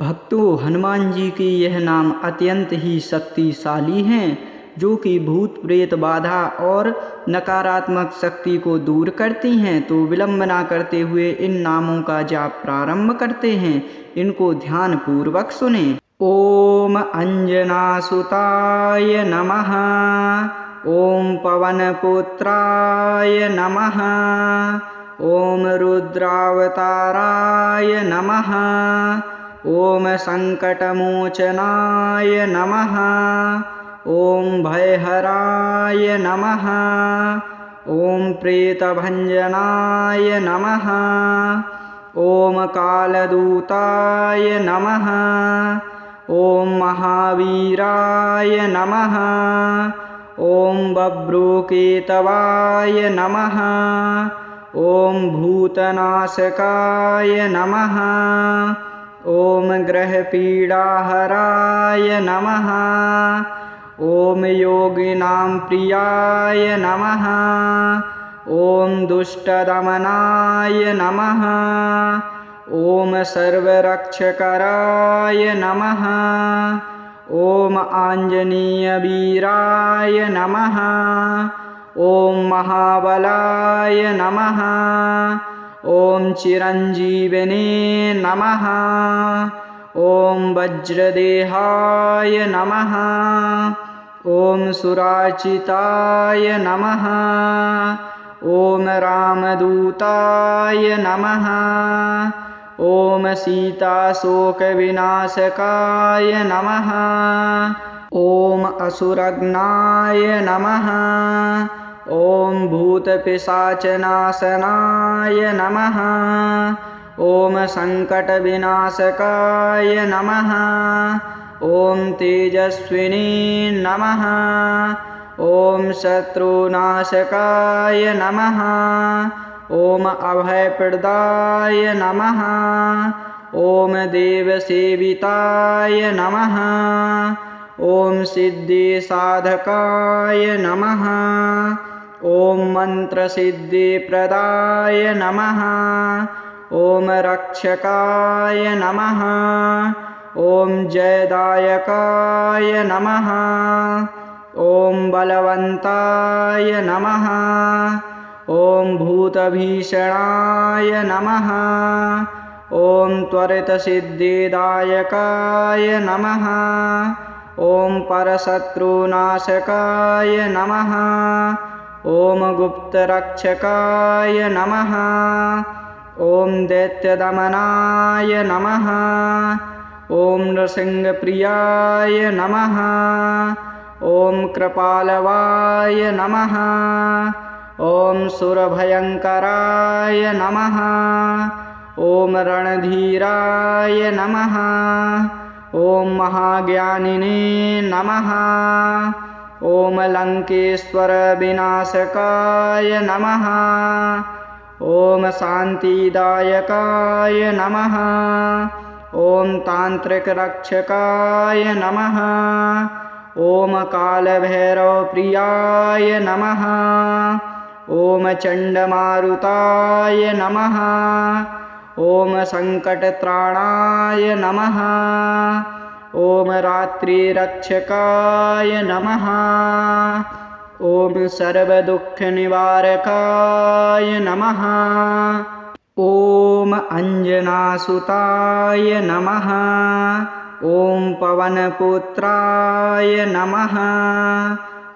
भक्तों, हनुमान जी के यह नाम अत्यंत ही शक्तिशाली हैं, जो कि भूत प्रेत बाधा और नकारात्मक शक्ति को दूर करती हैं। तो विलंब न करते हुए इन नामों का जाप प्रारंभ करते हैं। इनको ध्यान पूर्वक सुने। ओम अंजनासुताय नमः। ओम पवनपुत्राय नमः। ओम रुद्रावताराय नमः। ओम संकटमोचनाय नमः। ओम भयहराय नमः। ओम प्रेतभंजनाय नमः। ओम कालदूताय नमः। ओम महावीराय नमः। ओम बभ्रुकेतवाय नमः। ओम भूतनाशकाय नमः। ओम ग्रहपीडाहराय नमः। ओम योगिनां प्रियाय नमः। ओम दुष्टदमनाय नमः। ओम सर्वरक्षकराय नमः। ओम आंजनेयवीराय नमः। ओम महाबलाय नमः। ओम चिरंजीविने नमः। ओम वज्रदेहाय नमः। ओम सुराचिताय नमः। ओम रामदूताय नमः। ओम सीताशोकविनाशकाय नमः। ओम असुरघ्नाय नमः। ओम भूतपिशाचनाशनाय नमः। ओम संकटविनाशकाय नमः। ओम तेजस्विने नमः। ओम शत्रुनाशकाय नमः। ओम अभयप्रदाय नमः। ओम देवसेविताय नमः। ओम सिद्धिसाधकाय नमः। ओम मंत्रसिद्धिप्रदाय नमः। ओम रक्षकाय नमः। ओम जयदायकाय नमः। ओम बलवंताय नमः। ओम भूतभीषणाय नमः। ओम त्वरितसिद्धिदायकाय नमः। ओम परशत्रुनाशकाय नमः। ओम गुप्तरक्षकाय नमः। ओम दैत्यदमनाय नमः। ओम नृसिंहप्रियाय नमः। ओम कृपालवाय नमः। ओम सुरभयंकराय नमः। ओम रणधीराय नमः। ओम महाज्ञानिने नमः। ओम लंकेश्वर विनाशकाय नमः। ओम शांतिदायकाय नमः। ओम तांत्रिक रक्षकाय नमः। ओम कालभैरवप्रियाय नमः। ओम चंडमारुताय नमः। ओम संकटत्राणाय नमः। ओम रात्रिरक्षकाय नमः। ओम सर्वदुःखनिवारकाय नमः। ओम अंजनासुताय नमः। ओम पवनपुत्राय नमः।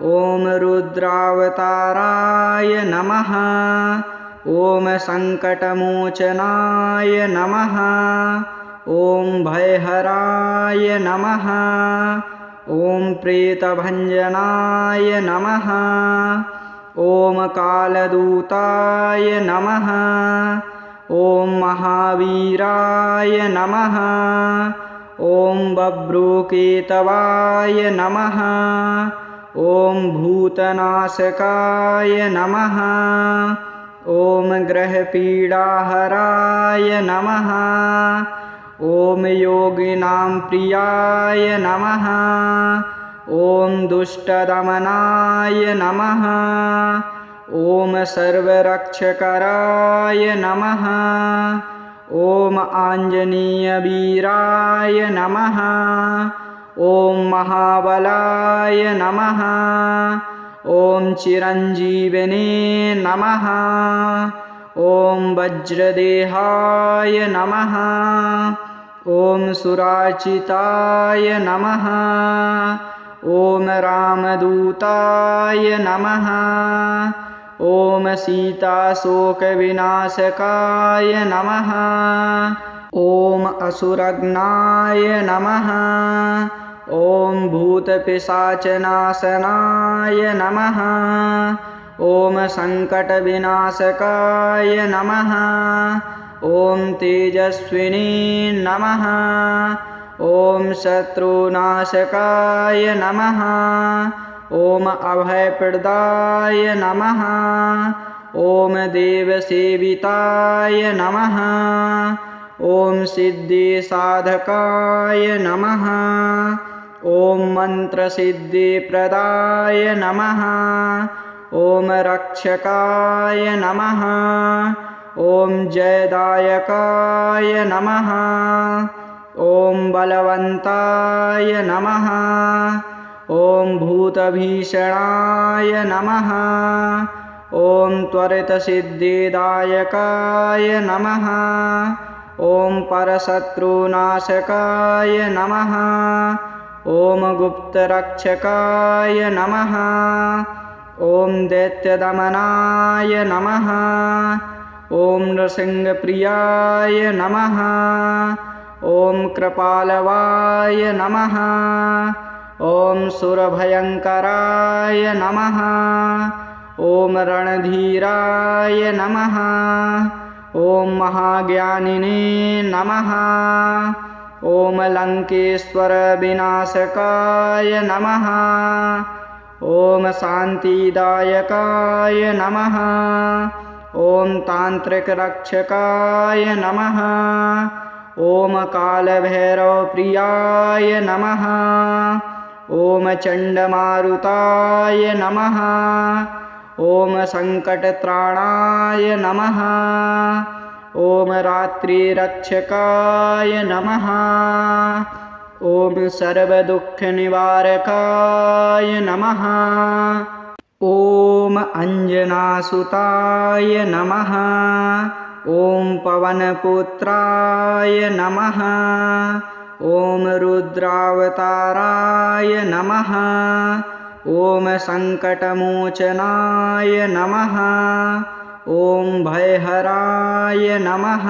ओम रुद्रावताराय नमः। ओम संकटमोचनाय नमः। ओम भयहराय नमः। ओम प्रेतभंजनाय नमः। ओम कालदूताय नमः। ओम महावीराय नमः। ओम बभ्रुकेतवाय नमः। ओम भूतनाशकाय नमः। ओम ग्रहपीडाहराय नमः। ओम योगिनां प्रियाय नमः। ओम दुष्टदमनाय नमः। ओम सर्वरक्षकराय नमः। ॐ आञ्जनेयवीराय नमः। ॐ महाबलाय नमः। ॐ चिरञ्जीविने नमः। ॐ वज्रदेहाय नमः। ॐ सुराचिताय नमः। ॐ रामदूताय नमः। ॐ सीताशोकविनाशकाय नमः। ॐ असुरघ्नाय नमः। ॐ भूतपिशाचनाशनाय नमः। ॐ सङ्कटविनाशकाय नमः। ॐ तेजस्विने नमः। ॐ शत्रुनाशकाय नमः। ॐ अभयप्रदाय नमः। ॐ देवसेविताय नमः। ॐ सिद्धिसाधकाय नमः। ॐ मन्त्रसिद्धिप्रदाय नमः। ॐ रक्षकाय नमः। ॐ जयदायकाय नमः। ॐ बलवन्ताय नमः। ॐ भूतभीषणाय नमः। ॐ त्वरितसिद्धिदायकाय नमः। ॐ परशत्रुनाशकाय नमः। ॐ गुप्तरक्षकाय नमः। ॐ दैत्यदमनाय नमः। ॐ नृसिंहप्रियाय नमः। ॐ कृपालवाय नमः। ॐ सुरभयङ्कराय नमः। ॐ रणधीराय नमः। ॐ महाज्ञानिने नमः। ॐ लङ्केश्वरविनाशकाय नमः। ॐ शान्तिदायकाय नमः। ॐ तान्त्रिकरक्षकाय नमः। ॐ कालभैरवप्रियाय नमः। ॐ चण्डमारुताय नमः। ॐ सङ्कटत्राणाय नमः। ॐ रात्रिरक्षकाय नमः। ॐ सर्वदुःखनिवारकाय नमः। ॐ अञ्जनासुताय नमः। ॐ पवनपुत्राय नमः। ॐ रुद्रावताराय नमः। ॐ सङ्कटमोचनाय नमः। ॐ भयहराय नमः।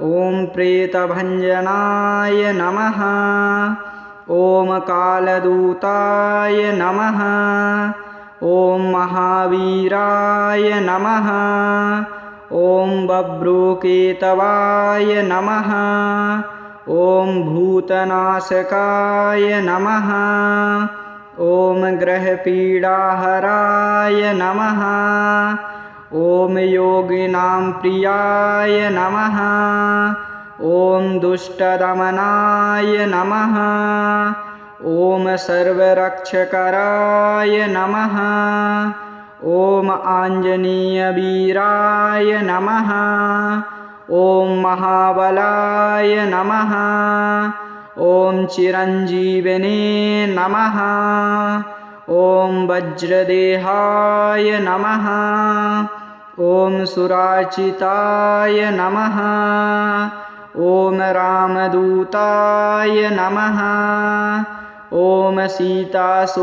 ॐ प्रेतभञ्जनाय नमः। ॐ कालदूताय नमः। ॐ महावीराय नमः। ॐ बभ्रुकेतवाय नमः। ॐ भूतनाशकाय नमः। ॐ ग्रहपीडाहराय नमः। ॐ योगिनां प्रियाय नमः। ॐ दुष्टदमनाय नमः। ॐ सर्वरक्षकराय नमः। ॐ आञ्जनेयवीराय नमः। ॐ महाबलाय नमः। ॐ चिरञ्जीविने नमः। ॐ वज्रदेहाय नमः। ॐ सुराचिताय नमः। ॐ रामदूताय नमः। ॐ सीताशोकविनाशकाय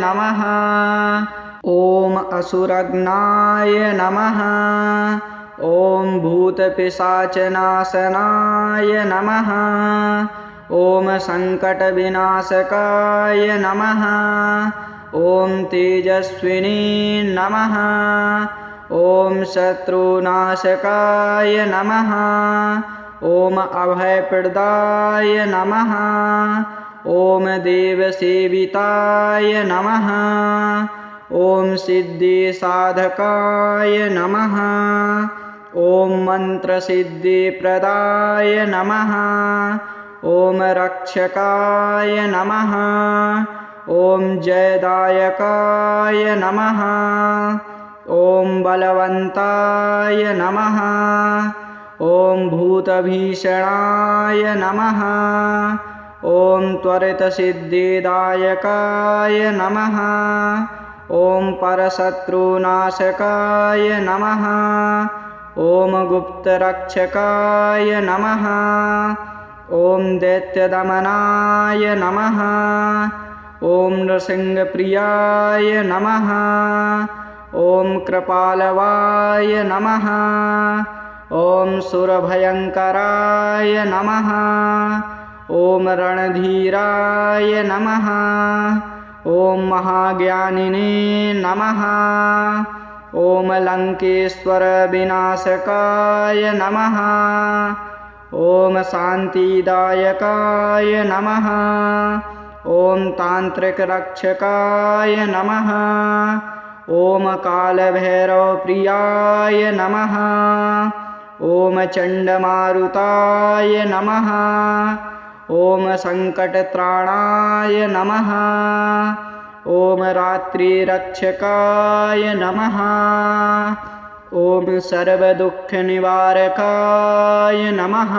नमः। ॐ असुरघ्नाय नमः। ॐ भूतपिशाचनाशनाय नमः। ॐ सङ्कटविनाशकाय नमः। ॐ तेजस्विने नमः। ॐ शत्रुनाशकाय नमः। ॐ अभयप्रदाय नमः। ॐ देवसेविताय नमः। ॐ सिद्धिसाधकाय नमः। ॐ मन्त्रसिद्धिप्रदाय नमः। ॐ रक्षकाय नमः। ॐ जयदायकाय नमः। ॐ बलवन्ताय नमः। ॐ भूतभीषणाय नमः। ॐ त्वरितसिद्धिदायकाय नमः। ॐ परशत्रुनाशकाय नमः। ॐ गुप्तरक्षकाय नमः। ॐ दैत्यदमनाय नमः। ॐ नृसिंहप्रियाय नमः। ॐ कृपालवाय नमः। ॐ सुरभयङ्कराय नमः। ॐ रणधीराय नमः। ॐ महाज्ञानिने नमः। ॐ लङ्केश्वरविनाशकाय नमः। ॐ शान्तिदायकाय नमः। ॐ तान्त्रिकरक्षकाय नमः। ॐ कालभैरवप्रियाय नमः। ॐ चण्डमारुताय नमः। ॐ सङ्कटत्राणाय नमः। ॐ रात्रिरक्षकाय नमः। ॐ सर्वदुःखनिवारकाय नमः।